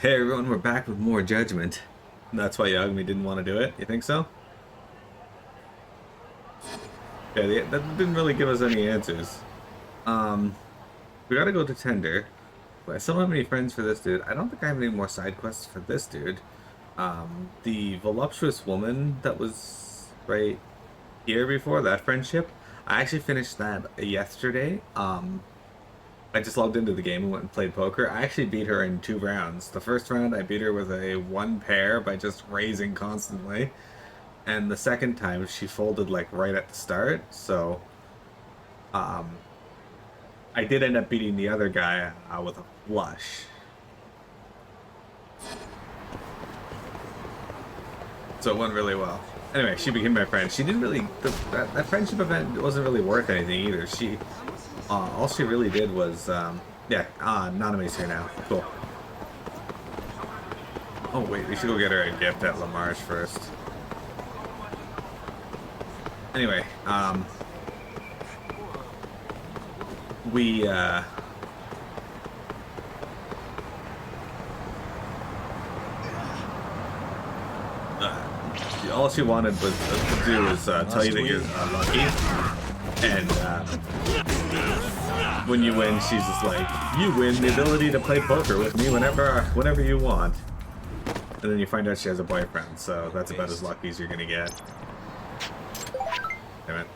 Hey everyone, we're back with more Judgment. That's why Yagami didn't want to do it. You think so? Yeah, that didn't really give us any answers. We gotta go to Tender. But I still don't have any friends for this dude. I don't think I have any more side quests for this dude. The voluptuous woman that was right here before, that friendship, I actually finished that yesterday. I just logged into the game and went and played poker. I actually beat her in 2 rounds. The first round I beat her with a 1 pair by just raising constantly. And the second time she folded like right at the start, so I did end up beating the other guy with a flush. So it went really well. Anyway, she became my friend. She didn't really... That friendship event wasn't really worth anything either. She... all she really did was... yeah, Nanami's here now. Cool. Oh wait, we should go get her a gift at Lamar's first. Anyway, we, all she wanted was to do was tell you that you're lucky, and when you win, she's just like, you win the ability to play poker with me whenever you want, and then you find out she has a boyfriend, so that's about as lucky as you're gonna get. Damn it.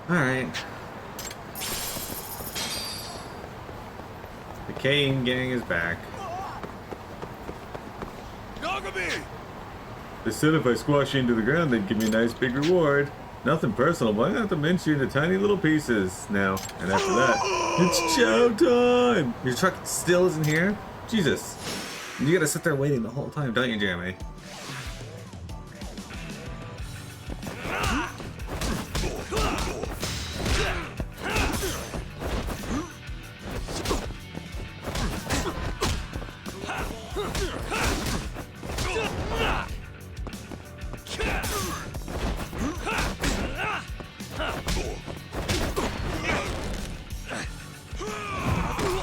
Alright. The Kane gang is back. They said if I squash you into the ground, they'd give me a nice big reward. Nothing personal, but I have to mince you into tiny little pieces now. And after that, it's chow time! Your truck still isn't here? Jesus. You gotta sit there waiting the whole time, don't you, Jeremy?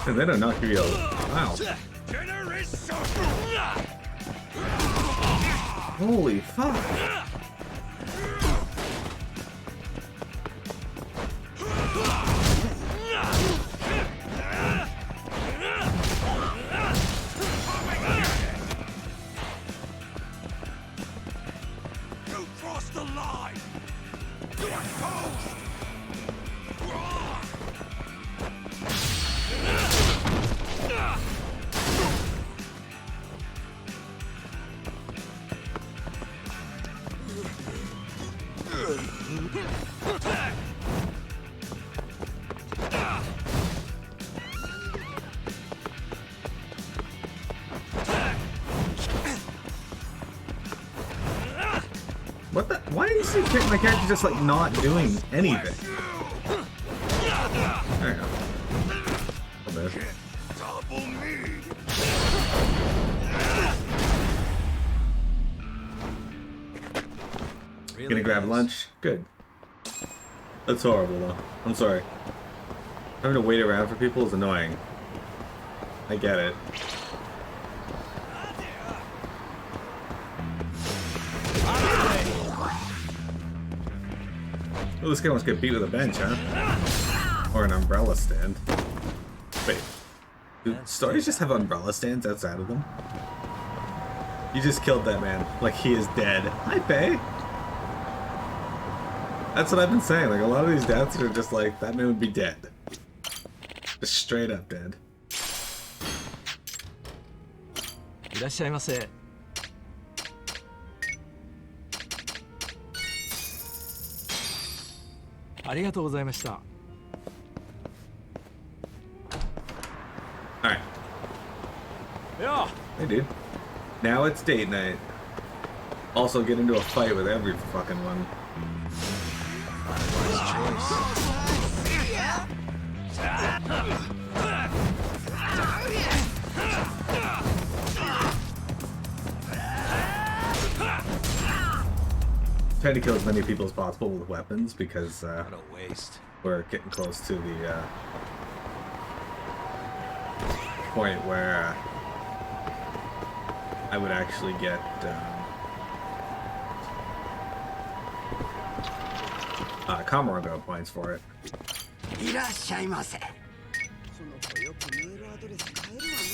And they don't knock you out. Wow. Holy fuck. You crossed the line. What the? Why do you see my character just like not doing anything? There you go. A bit. Topple me. Gonna grab lunch? Good. That's horrible though. I'm sorry. Having to wait around for people is annoying. I get it. Oh, this guy wants to get beat with a bench, huh? Or an umbrella stand. Wait. Do stories just have umbrella stands outside of them? You just killed that man. Like he is dead. Hi, Faye. That's what I've been saying. Like a lot of these deaths are just like, that man would be dead. Just straight up dead. いらっしゃいませ。ありがとうございました。Alright. Yeah. Hey, dude. Now it's date night. Also get into a fight with every fucking one. Trying to kill as many people as possible with weapons because What a waste. we're getting close to the point where I would actually get Comrade points for it. いらっしゃいませ。その子よくメールアドレス変えるわね。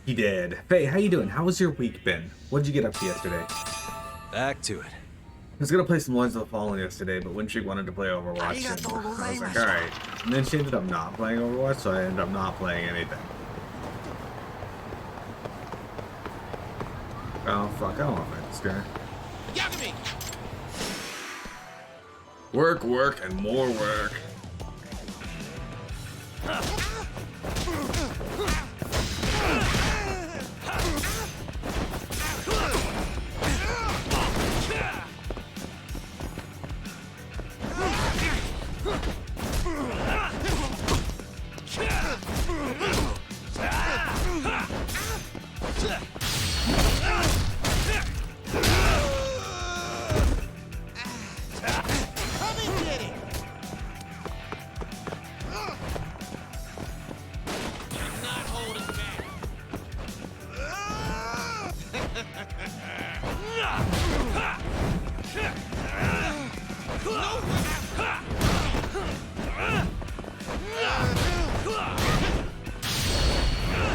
He did. Faye, how you doing? How was your week been? What did you get up to yesterday? Back to it. I was gonna play some Lords of the Fallen yesterday, but Wintree wanted to play Overwatch, and I was like, alright. And then she ended up not playing Overwatch, so I ended up not playing anything. Oh fuck, I don't want to fight this guy. Work, work, and more work.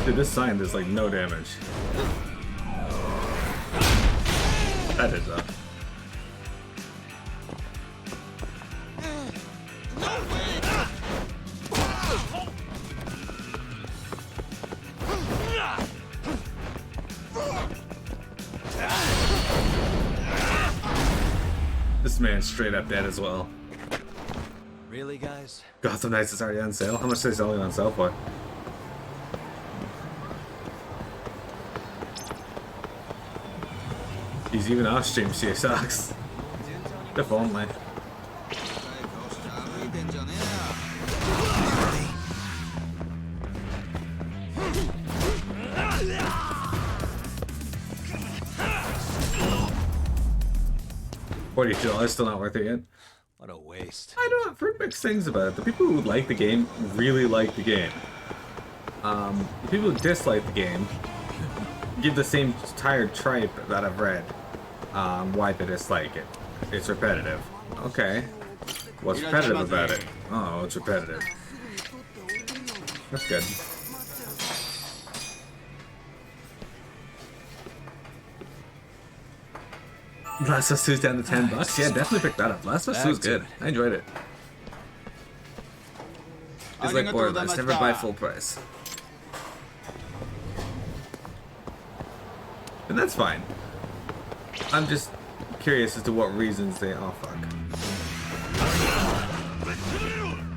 Dude, this sign does like no damage. That did though. This man's straight up dead as well. Really, guys? Gotham Knights is already on sale. How much is it selling on sale for? He's even off stream, she sucks. If only. 歩いてんじゃねえ$42 still not worth it yet. What a waste. I don't. I've heard mixed things about it. The people who like the game really like the game. The people who dislike the game give the same tired tripe that I've read. Why they dislike it. It's repetitive. Okay. What's repetitive about it? Oh, it's repetitive. That's good. Last of Us 2's down to $10. Yeah, definitely pick that up. Last of Us 2 is good. I enjoyed it. It's like Borderlands, never buy full price. And that's fine. I'm just curious as to what reasons they... Oh, fuck.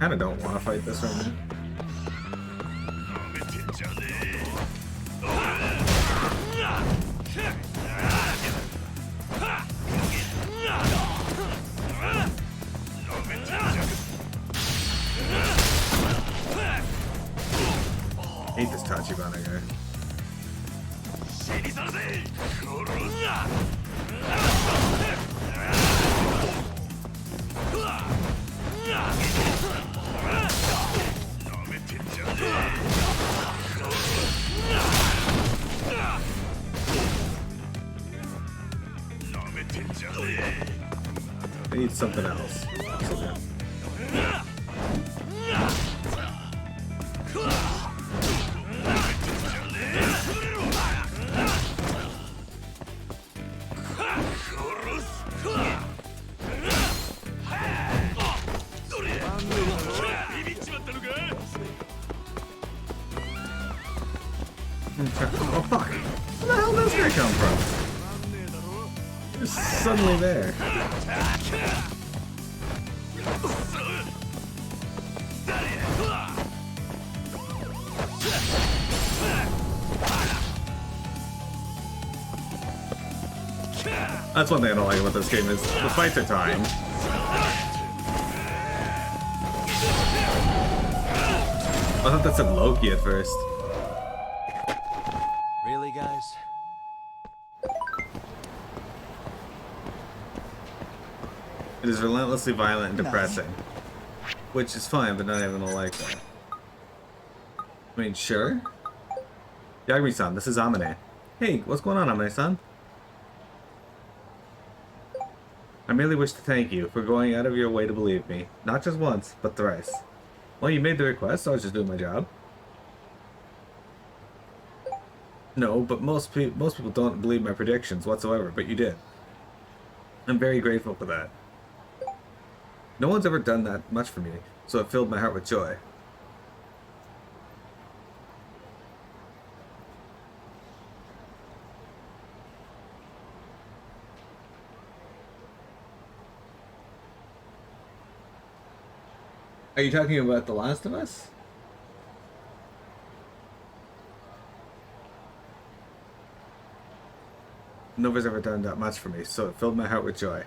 Kinda don't want to fight this right now. I hate this Tachibana guy. I need something else. Oh fuck! Where the hell did this guy come from? Just suddenly there. That's one thing I don't like about this game is the fights are timed. I thought that said Loki at first. Really, guys? It is relentlessly violent and depressing. Which is fine, but not everyone will like that. I mean, sure. Yagami-san, this is Amane. Hey, what's going on, Amane-san? I merely wish to thank you for going out of your way to believe me. Not just once, but thrice. Well, you made the request, so I was just doing my job. No, but most people don't believe my predictions whatsoever, but you did. I'm very grateful for that. No one's ever done that much for me, so it filled my heart with joy. Are you talking about The Last of Us? Nobody's ever done that much for me, so it filled my heart with joy.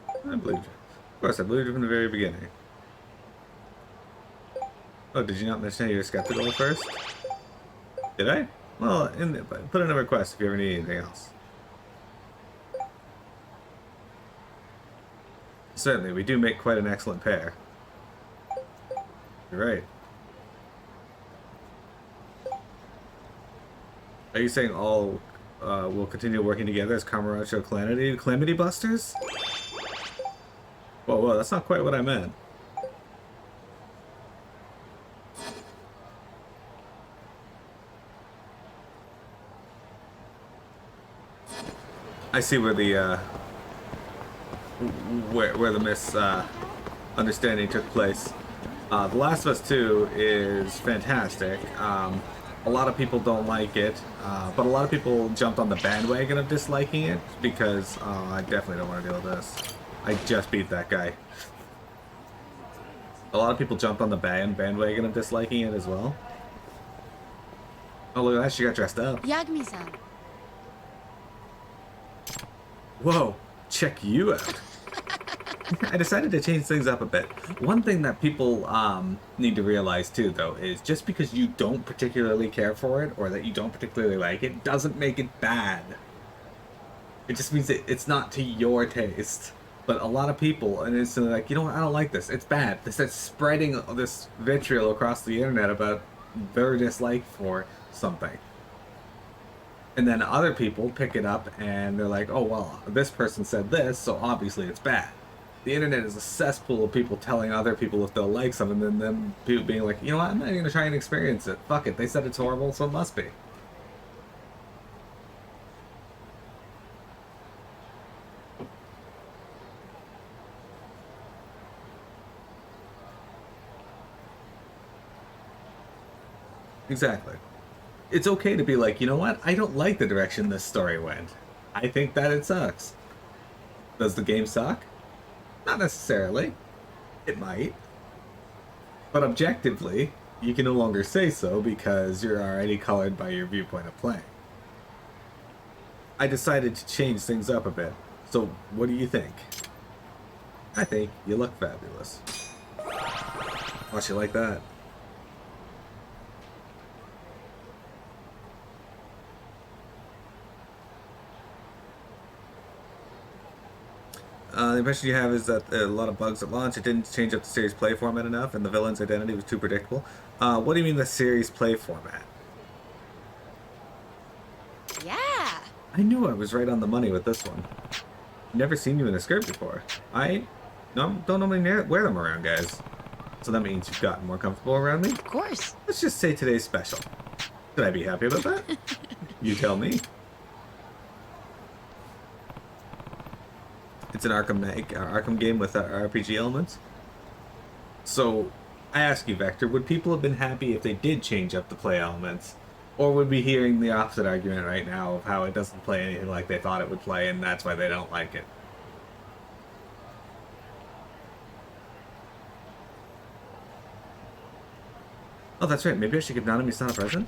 I believed you. Of course, I believed you from the very beginning. Oh, did you not mention you were skeptical at first? Did I? Well, put in a request if you ever need anything else. Certainly, we do make quite an excellent pair. You're right. Are you saying all will continue working together as Camaracho Calamity Busters? Whoa, that's not quite what I meant. I see where the where the misunderstanding took place. The Last of Us 2 is fantastic. A lot of people don't like it, but a lot of people jumped on the bandwagon of disliking it because I definitely don't want to deal with this. I just beat that guy. A lot of people jumped on the bandwagon of disliking it as well. Oh, look at that, she got dressed up. Yagami-san. Whoa, check you out. I decided to change things up a bit. One thing that people need to realize too, though, is just because you don't particularly care for it or that you don't particularly like it doesn't make it bad. It just means that it's not to your taste. But a lot of people, and it's like, you know what, I don't like this. It's bad. They start spreading this vitriol across the internet about their dislike for something. And then other people pick it up and they're like, oh, well, this person said this, so obviously it's bad. The internet is a cesspool of people telling other people if they'll like something, and then them people being like, you know what, I'm not even going to try and experience it. Fuck it, they said it's horrible, so it must be. Exactly. It's okay to be like, you know what, I don't like the direction this story went. I think that it sucks. Does the game suck? Not necessarily. It might. But objectively, you can no longer say so because you're already colored by your viewpoint of playing. I decided to change things up a bit. So, what do you think? I think you look fabulous. Watch you like that. The impression you have is that a lot of bugs at launch. It didn't change up the series play format enough, and the villain's identity was too predictable. What do you mean the series play format? Yeah. I knew I was right on the money with this one. Never seen you in a skirt before. I don't normally wear them around guys. So that means you've gotten more comfortable around me? Of course. Let's just say today's special. Should I be happy about that? You tell me. It's an Arkham game with RPG elements. So, I ask you, Vector, would people have been happy if they did change up the play elements? Or would we be hearing the opposite argument right now of how it doesn't play anything like they thought it would play, and that's why they don't like it? Oh, that's right. Maybe I should give Nanami-san a present?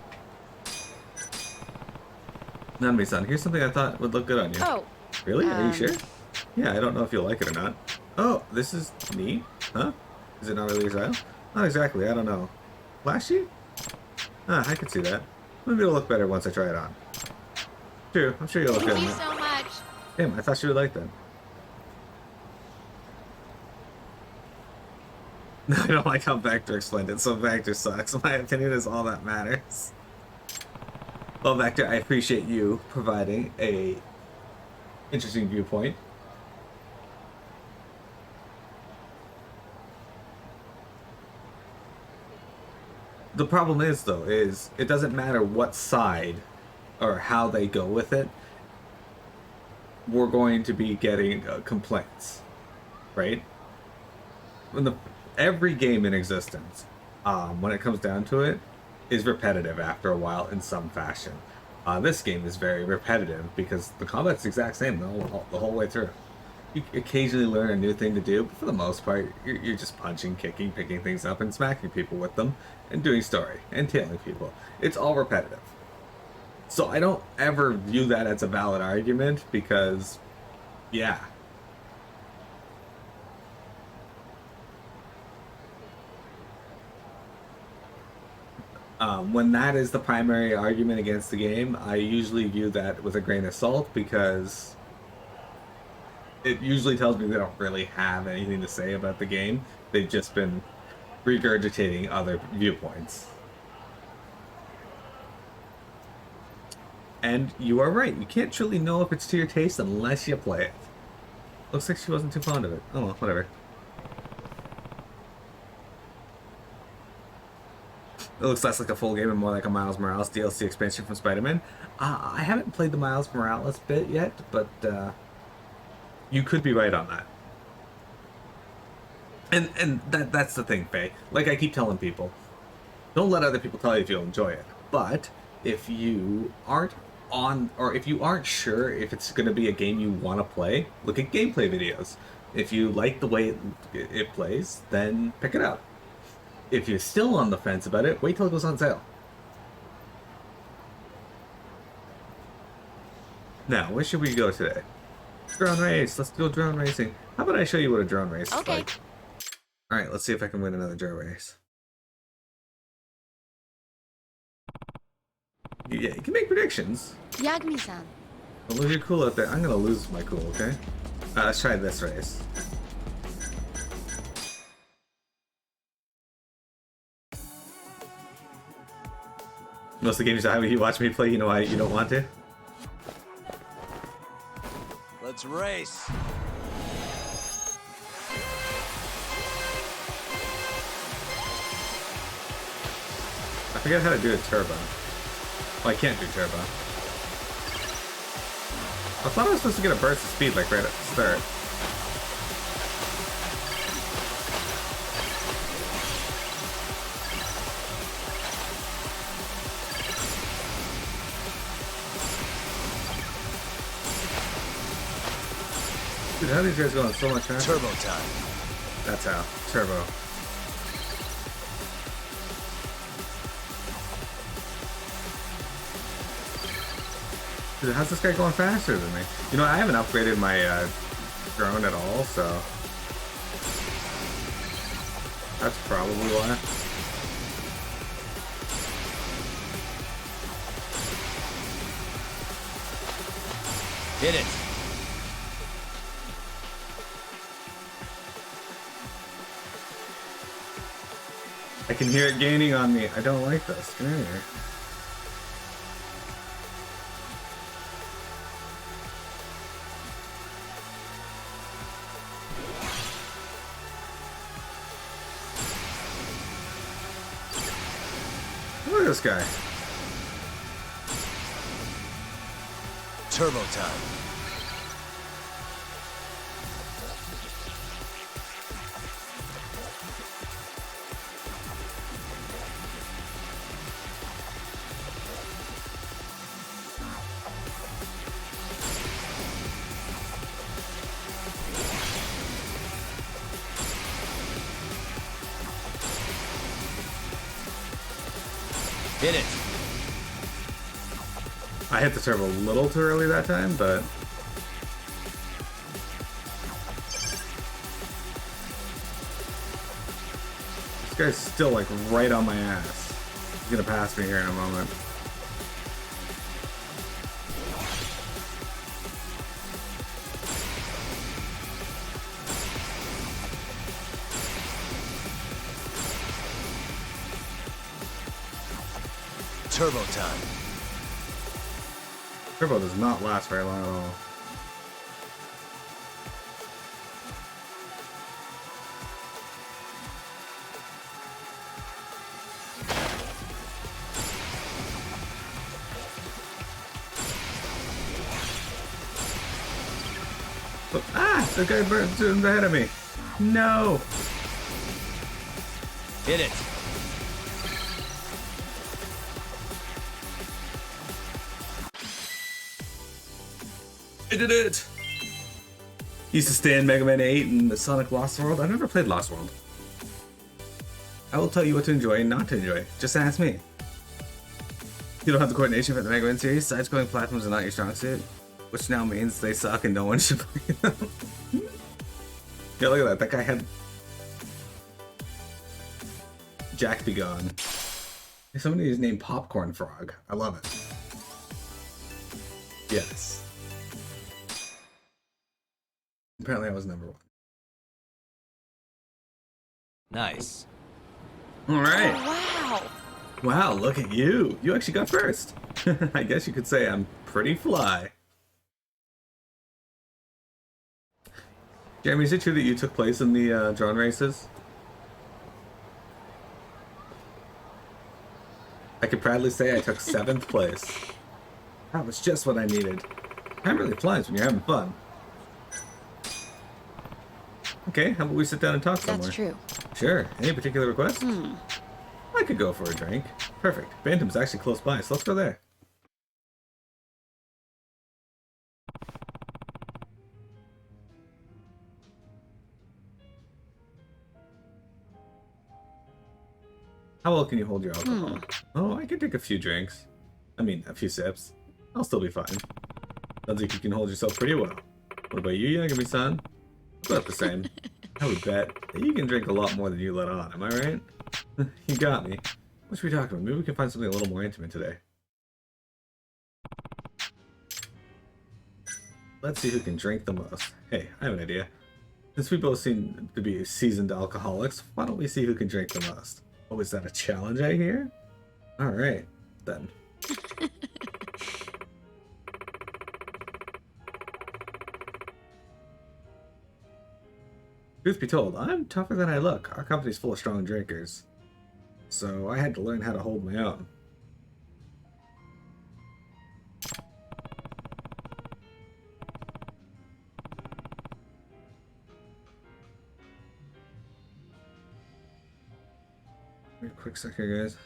Nanami-san, here's something I thought would look good on you. Oh. Really? Are you sure? Yeah, I don't know if you'll like it or not. Oh, this is neat. Huh? Is it not really your style? Not exactly, I don't know. Flashy? Ah, I could see that. Maybe it'll look better once I try it on. True, I'm sure you'll look good in Thank you it. so much. Damn, I thought you would like that. I don't like how Vector explained it, so Vector sucks. My opinion is all that matters. Well, Vector, I appreciate you providing a interesting viewpoint. The problem is, though, is it doesn't matter what side or how they go with it. We're going to be getting complaints, right? When every game in existence, when it comes down to it, is repetitive after a while in some fashion. This game is very repetitive because the combat's the exact same the whole way through. You occasionally learn a new thing to do, but for the most part, you're just punching, kicking, picking things up, and smacking people with them, and doing story, and tailing people. It's all repetitive. So I don't ever view that as a valid argument because, yeah. When that is the primary argument against the game, I usually view that with a grain of salt because it usually tells me they don't really have anything to say about the game. They've just been regurgitating other viewpoints. And you are right. You can't truly know if it's to your taste unless you play it. Looks like she wasn't too fond of it. Oh well, whatever. It looks less like a full game and more like a Miles Morales DLC expansion from Spider-Man. I haven't played the Miles Morales bit yet, but you could be right on that. And that's the thing, Faye. Like I keep telling people, don't let other people tell you if you'll enjoy it. But if you aren't if you aren't sure if it's going to be a game you want to play, look at gameplay videos. If you like the way it plays, then pick it up. If you're still on the fence about it, wait till it goes on sale. Now, where should we go today? Drone race. Let's go drone racing. How about I show you what a drone race is like? Alright, let's see if I can win another drone race. Yeah, you can make predictions. Yagami-san. Don't lose your cool out there. I'm gonna lose my cool, okay? Let's try this race. Most of the games you watch me play, you know why you don't want to? Let's race. I forget how to do a turbo. Oh, I can't do turbo. I thought I was supposed to get a burst of speed like right at the start. Dude, how are these guys going so much faster? Turbo time. That's how. Turbo. Dude, how's this guy going faster than me? You know, I haven't upgraded my drone at all, so that's probably why. Hit it. I can hear it gaining on me. I don't like this. Come here. Look at this guy. Turbo time. Hit it. I hit the turbo a little too early that time, but this guy's still like right on my ass. He's gonna pass me here in a moment. Turbo time. Turbo does not last very long at all. Ah! The guy burned ahead of me. No! Hit it. I did it! Used to stay in Mega Man 8 and the Sonic Lost World. I've never played Lost World. I will tell you what to enjoy and not to enjoy. Just ask me. You don't have the coordination for the Mega Man series. Side-scrolling platforms are not your strong suit, which now means they suck and no one should play them. Yeah, look at that. That guy had Jack Be Gone. Somebody is named Popcorn Frog. I love it. Yes. Apparently I was number one. Nice. Alright. Wow. Wow, look at you. You actually got first. I guess you could say I'm pretty fly. Jeremy, is it true that you took place in the drone races? I can proudly say I took 7th place. That was just what I needed. Time really flies when you're having fun. Okay, how about we sit down and talk somewhere? That's true. Sure. Any particular request? I could go for a drink. Perfect. Bantam's actually close by, so let's go there. How well can you hold your alcohol? Oh, I can take a few drinks. I mean, a few sips. I'll still be fine. Sounds like you can hold yourself pretty well. What about you, Nanami-san? About the same. I would bet that you can drink a lot more than you let on, am I right? You got me. What should we talk about? Maybe we can find something a little more intimate today. Let's see who can drink the most. Hey, I have an idea. Since we both seem to be seasoned alcoholics, why don't we see who can drink the most? Oh, is that a challenge I hear? Alright, then. Truth be told, I'm tougher than I look. Our company's full of strong drinkers. So I had to learn how to hold my own. Wait a quick sec here, guys.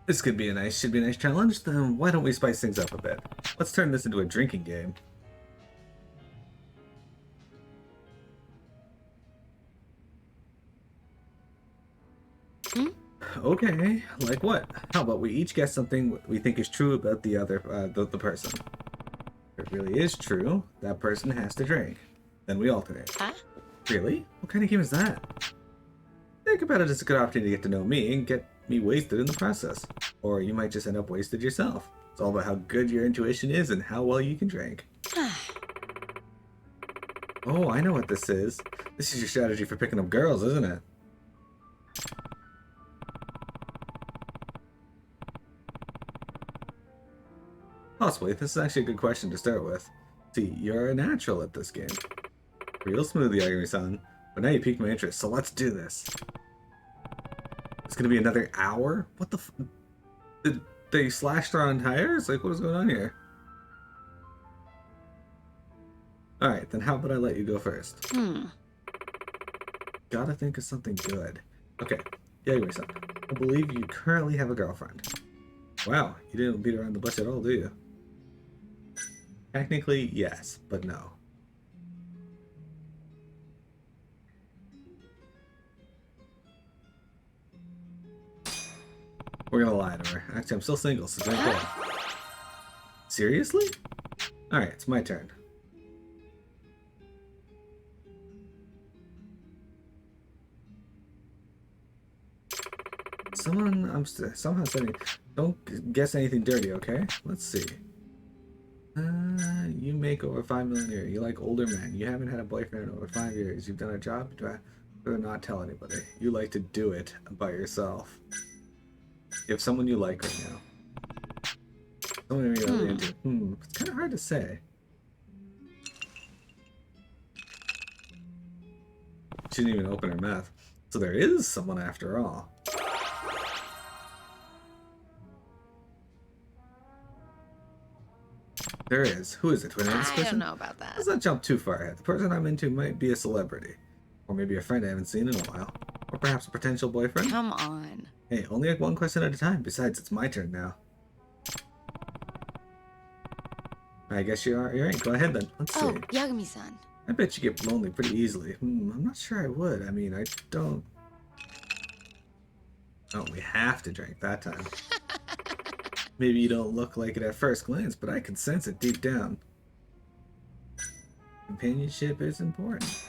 This should be a nice challenge. Then why don't we spice things up a bit? Let's turn this into a drinking game. Okay, like what? How about we each guess something we think is true about the other, the person. If it really is true, that person has to drink. Then we alternate. Huh? Really? What kind of game is that? Think about it as a good opportunity to get to know me and get me wasted in the process. Or you might just end up wasted yourself. It's all about how good your intuition is and how well you can drink. Oh, I know what this is. This is your strategy for picking up girls, isn't it? Possibly. This is actually a good question to start with. See, you're a natural at this game. Real smooth, Yagami-san. But now you piqued my interest, so let's do this. It's gonna be another hour? What the f... Did they slash their own tires? Like, what is going on here? Alright, then how about I let you go first? Gotta think of something good. Okay, Yagami-san. I believe you currently have a girlfriend. Wow, you didn't beat around the bush at all, do you? Technically, yes, but no. We're gonna lie to her. Actually, I'm still single, so don't care. Seriously? Alright, it's my turn. I'm somehow saying, don't guess anything dirty, okay? Let's see. You make over 5 million a year. You like older men. You haven't had a boyfriend in over 5 years. You've done a job. Or not tell anybody. You like to do it by yourself. You have someone you like right now. Someone you're really into. It's kind of hard to say. She didn't even open her mouth. So there is someone after all. There is. Who is it? Do I know this I person? don't know about that. Let's not jump too far ahead. The person I'm into might be a celebrity. Or maybe a friend I haven't seen in a while. Or perhaps a potential boyfriend. Come on. Hey, only like one question at a time. Besides, it's my turn now. I guess you're right. Go ahead then. Let's see. Oh, Yagami-san. I bet you get lonely pretty easily. I'm not sure I would. I mean, I don't... Oh, we have to drink that time. Maybe you don't look like it at first glance, but I can sense it deep down. Companionship is important.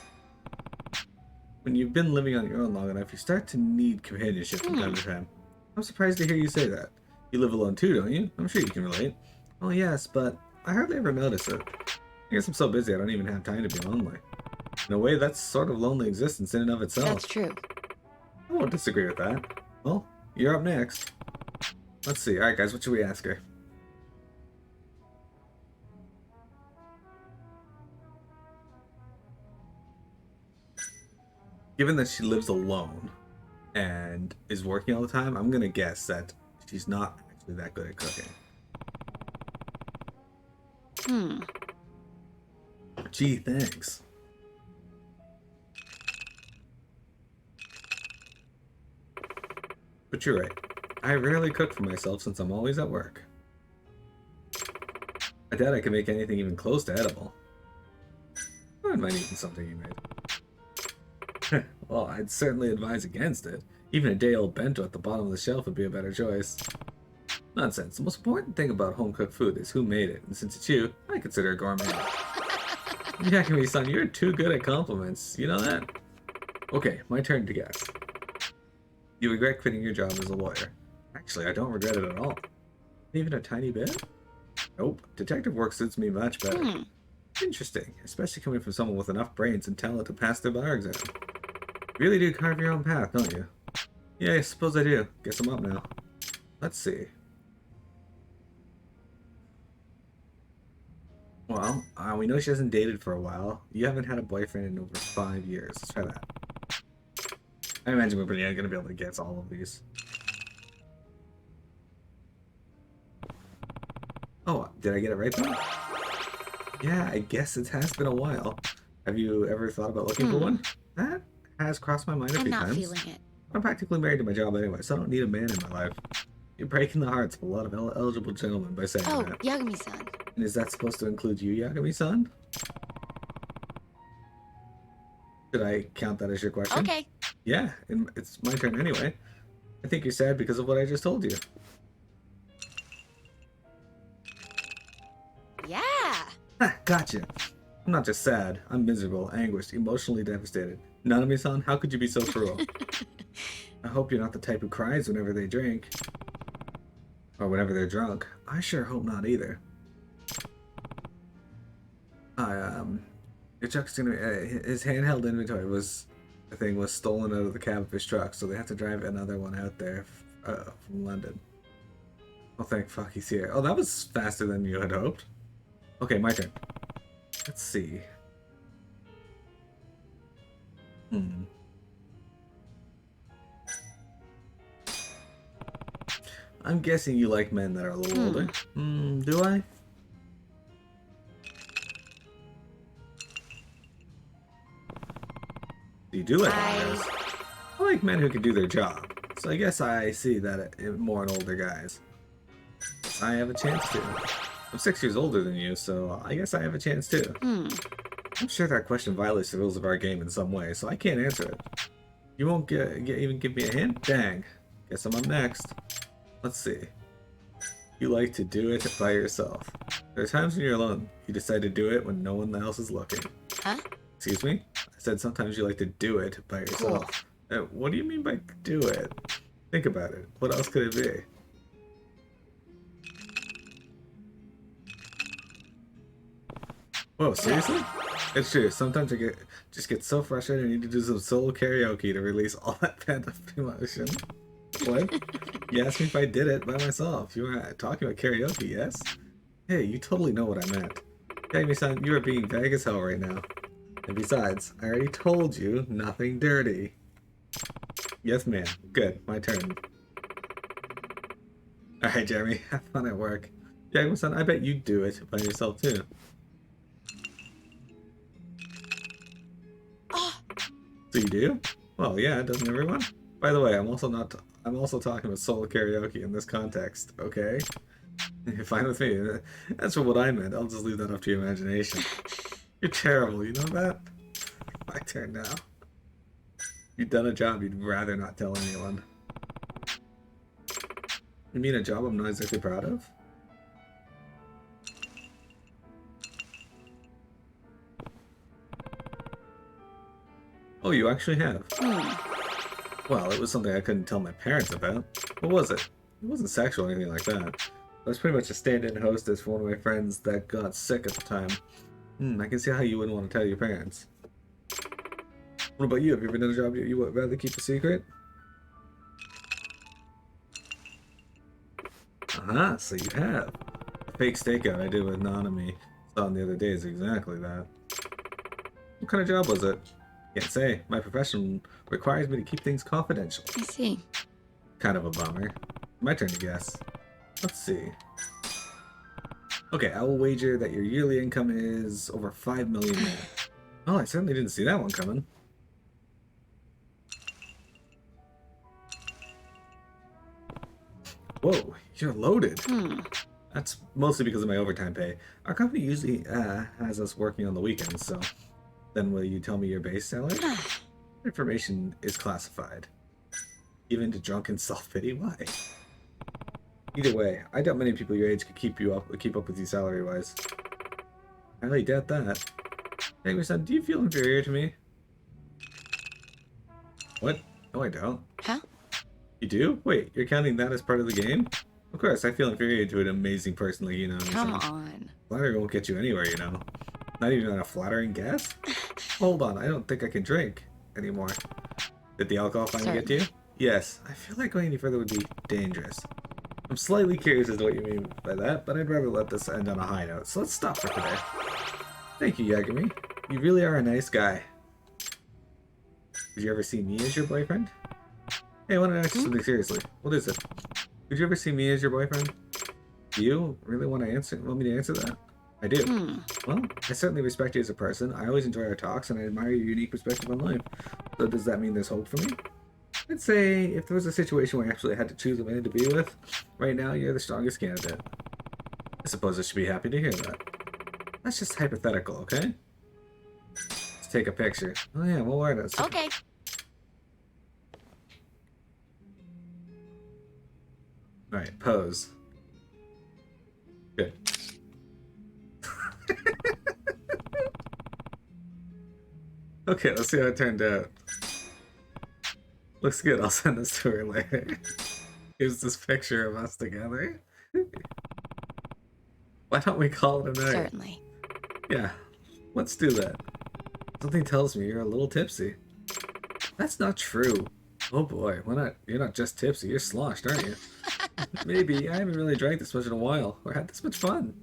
When you've been living on your own long enough, you start to need companionship from time to time. I'm surprised to hear you say that. You live alone too, don't you? I'm sure you can relate. Well, yes, but I hardly ever notice it. I guess I'm so busy I don't even have time to be lonely. In a way, that's sort of lonely existence in and of itself. That's true. I won't disagree with that. Well, you're up next. Let's see. Alright guys, what should we ask her? Given that she lives alone and is working all the time, I'm gonna guess that she's not actually that good at cooking. Gee, thanks. But you're right. I rarely cook for myself since I'm always at work. I doubt I can make anything even close to edible. I wouldn't mind eating something you made. Well, I'd certainly advise against it. Even a day-old bento at the bottom of the shelf would be a better choice. Nonsense. The most important thing about home-cooked food is who made it, and since it's you, I consider it gourmet. Yakami-san, you're too good at compliments. You know that? Okay, my turn to guess. You regret quitting your job as a lawyer. Actually, I don't regret it at all. Even a tiny bit? Nope. Detective work suits me much better. Interesting, especially coming from someone with enough brains and talent to pass their bar exam. You really do carve your own path, don't you? Yeah, I suppose I do. Guess I'm up now. Let's see. Well, we know she hasn't dated for a while. You haven't had a boyfriend in over 5 years. Let's try that. I imagine we're pretty going to be able to guess all of these. Oh, did I get it right though? Yeah, I guess it has been a while. Have you ever thought about looking for one? That has crossed my mind a I'm few not times. feeling it. I'm practically married to my job anyway, so I don't need a man in my life. You're breaking the hearts of a lot of eligible gentlemen by saying Oh, that. Yagami-san. And is that supposed to include you, Yagami-san? Should I count that as your question? Okay. Yeah, and it's my turn anyway. I think you're sad because of what I just told you. Yeah. Ha, gotcha. I'm not just sad. I'm miserable, anguished, emotionally devastated. Nanami-san, how could you be so cruel? I hope you're not the type who cries whenever they drink. Or whenever they're drunk. I sure hope not either. Your truck's gonna his handheld inventory was stolen out of the cab of his truck, so they have to drive another one out there from London. Oh, thank fuck he's here. Oh, that was faster than you had hoped. Okay, my turn. Let's see. I'm guessing you like men that are a little older. Do I? You do like older guys. I like men who can do their job. So I guess I see that more in older guys. I have a chance to. I'm 6 years older than you, so I guess I have a chance too. I'm sure that question violates the rules of our game in some way, so I can't answer it. You won't even give me a hint? Dang. Guess I'm up next. Let's see. You like to do it by yourself. There are times when you're alone. You decide to do it when no one else is looking. Huh? Excuse me? I said sometimes you like to do it by yourself. What do you mean by do it? Think about it. What else could it be? Whoa, seriously? It's true. Sometimes I just get so frustrated I need to do some solo karaoke to release all that pent up emotion. What? You asked me if I did it by myself. You were talking about karaoke, yes? Hey, you totally know what I meant. Nanami-san, you are being vague as hell right now. And besides, I already told you nothing dirty. Yes, ma'am. Good. My turn. Alright, Jeremy. Have fun at work. Nanami-san, I bet you'd do it by yourself too. So you do? Well, yeah, doesn't everyone? By the way, I'm also talking about solo karaoke in this context, okay? You're fine with me. That's what I meant. I'll just leave that up to your imagination. You're terrible, you know that? My turn now. You've done a job you'd rather not tell anyone. You mean a job I'm not exactly proud of? Oh, you actually have? Well, it was something I couldn't tell my parents about. What was it? It wasn't sexual or anything like that. I was pretty much a stand-in hostess for one of my friends that got sick at the time. I can see how you wouldn't want to tell your parents. What about you? Have you ever done a job you would rather keep a secret? Aha, so you have. The fake stakeout I did with Nanami-san the other day is exactly that. What kind of job was it? Can't say. My profession requires me to keep things confidential. I see. Kind of a bummer. My turn to guess. Let's see. Okay, I will wager that your yearly income is over 5 million yen. Oh, I certainly didn't see that one coming. Whoa, you're loaded. That's mostly because of my overtime pay. Our company usually has us working on the weekends, so then will you tell me your base salary? Information is classified. Even to drunken self-pity? Why? Either way, I doubt many people your age could keep up with you salary-wise. I really doubt that. Nanami-san, do you feel inferior to me? What? No, I don't. Huh? You do? Wait, you're counting that as part of the game? Of course, I feel inferior to an amazing person like you, Nanami-san. Come on. Flattery won't get you anywhere, you know. Not even on a flattering guess? Hold on, I don't think I can drink anymore. Did the alcohol finally get to you? Yes, I feel like going any further would be dangerous. I'm slightly curious as to what you mean by that, but I'd rather let this end on a high note, so let's stop for today. Thank you, Yagami. You really are a nice guy. Did you ever see me as your boyfriend? Hey, I want to ask you something seriously. What is it? Did you ever see me as your boyfriend? Do you really want me to answer that? I do. Well, I certainly respect you as a person. I always enjoy our talks, and I admire your unique perspective on life. So does that mean there's hope for me? I'd say if there was a situation where I actually had to choose a man to be with, right now you're the strongest candidate. I suppose I should be happy to hear that. That's just hypothetical, okay? Let's take a picture. Oh yeah, we'll wear this. Okay. Alright, pose. Good. Okay, let's see how it turned out. Looks good, I'll send this to her later. Here's this picture of us together. Why don't we call it a night? Certainly. Yeah, let's do that. Something tells me you're a little tipsy. That's not true. Oh boy, you're not just tipsy, you're sloshed, aren't you? Maybe. I haven't really drank this much in a while, or had this much fun.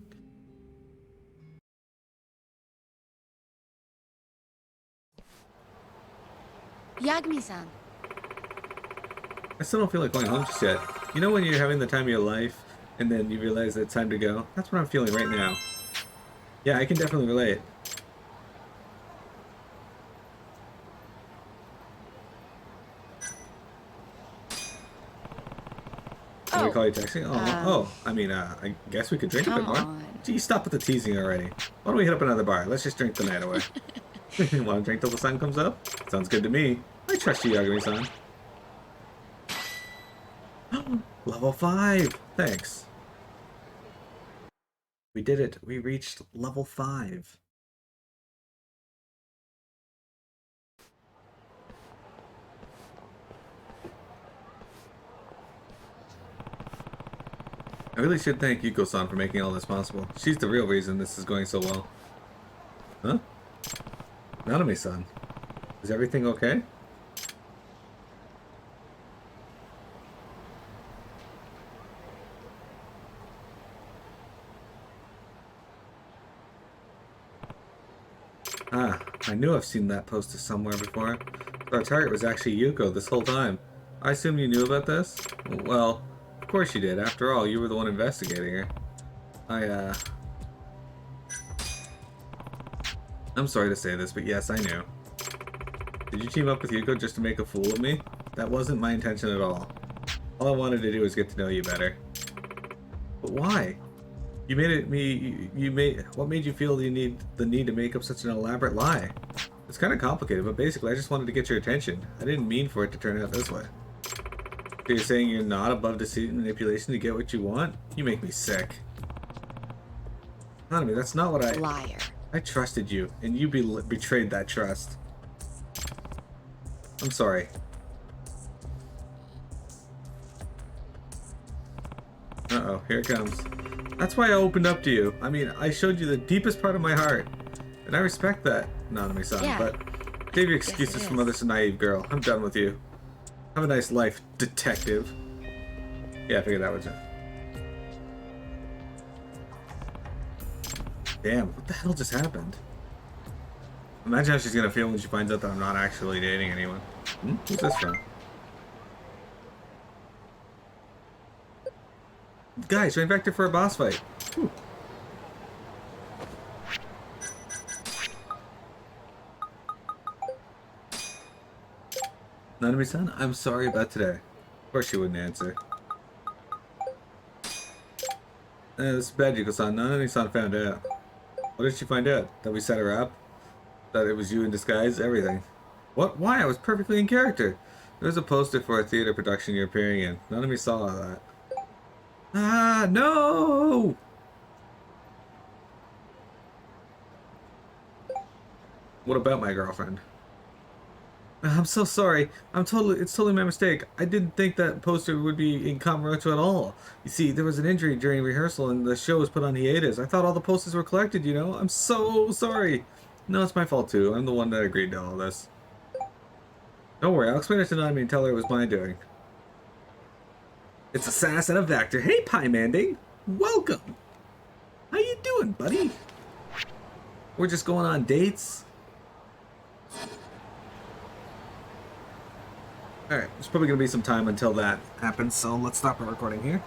Yagami-san. I still don't feel like going home just yet. You know when you're having the time of your life, and then you realize that it's time to go? That's what I'm feeling right now. Yeah, I can definitely relate. Can we call you texting? I mean, I guess we could drink a bit more. on. Gee, stop with the teasing already. Why don't we hit up another bar? Let's just drink the night away. Want to drink till the sun comes up? Sounds good to me. I trust you, Yagami-san. Level 5! Thanks. We did it. We reached level 5. I really should thank Yuko-san for making all this possible. She's the real reason this is going so well. Huh? Nanami-san. Is everything okay? Ah, I knew I've seen that poster somewhere before. But our target was actually Yuko this whole time. I assume you knew about this? Well, of course you did. After all, you were the one investigating her. I'm sorry to say this, but yes, I knew. Did you team up with Yuko just to make a fool of me? That wasn't my intention at all. All I wanted to do was get to know you better. But why? You made it what made you feel the need to make up such an elaborate lie? It's kind of complicated, but basically I just wanted to get your attention. I didn't mean for it to turn out this way. So you're saying you're not above deceit and manipulation to get what you want? You make me sick. Nanami, that's not what Liar. I trusted you, and you betrayed that trust. I'm sorry. Uh-oh, here it comes. That's why I opened up to you. I mean, I showed you the deepest part of my heart. And I respect that, Nanami-san, Yeah. but save your excuses Yes, it from is. this naive girl. I'm done with you. Have a nice life, detective. Yeah, I figured that was it. Damn, what the hell just happened? Imagine how she's gonna feel when she finds out that I'm not actually dating anyone. Who's this from? Guys, right back there for a boss fight. Whew. Nanami-san, I'm sorry about today. Of course she wouldn't answer. It's bad, Yuko-san. Nanami-san found out. What did she find out? That we set her up? That it was you in disguise? Everything. What? Why? I was perfectly in character. There was a poster for a theater production you're appearing in. Nanami saw that. Ah, no! What about my girlfriend? I'm so sorry. It's totally my mistake. I didn't think that poster would be in Kamurocho at all. You see, there was an injury during rehearsal and the show was put on hiatus. I thought all the posters were collected, you know? I'm so sorry. No, it's my fault too. I'm the one that agreed to all this. Don't worry, I'll explain it to Nanami and tell her it was my doing. It's a sass and a vector. Hey, Pie Manding! Welcome! How you doing, buddy? We're just going on dates? Alright, there's probably going to be some time until that happens, so let's stop our recording here.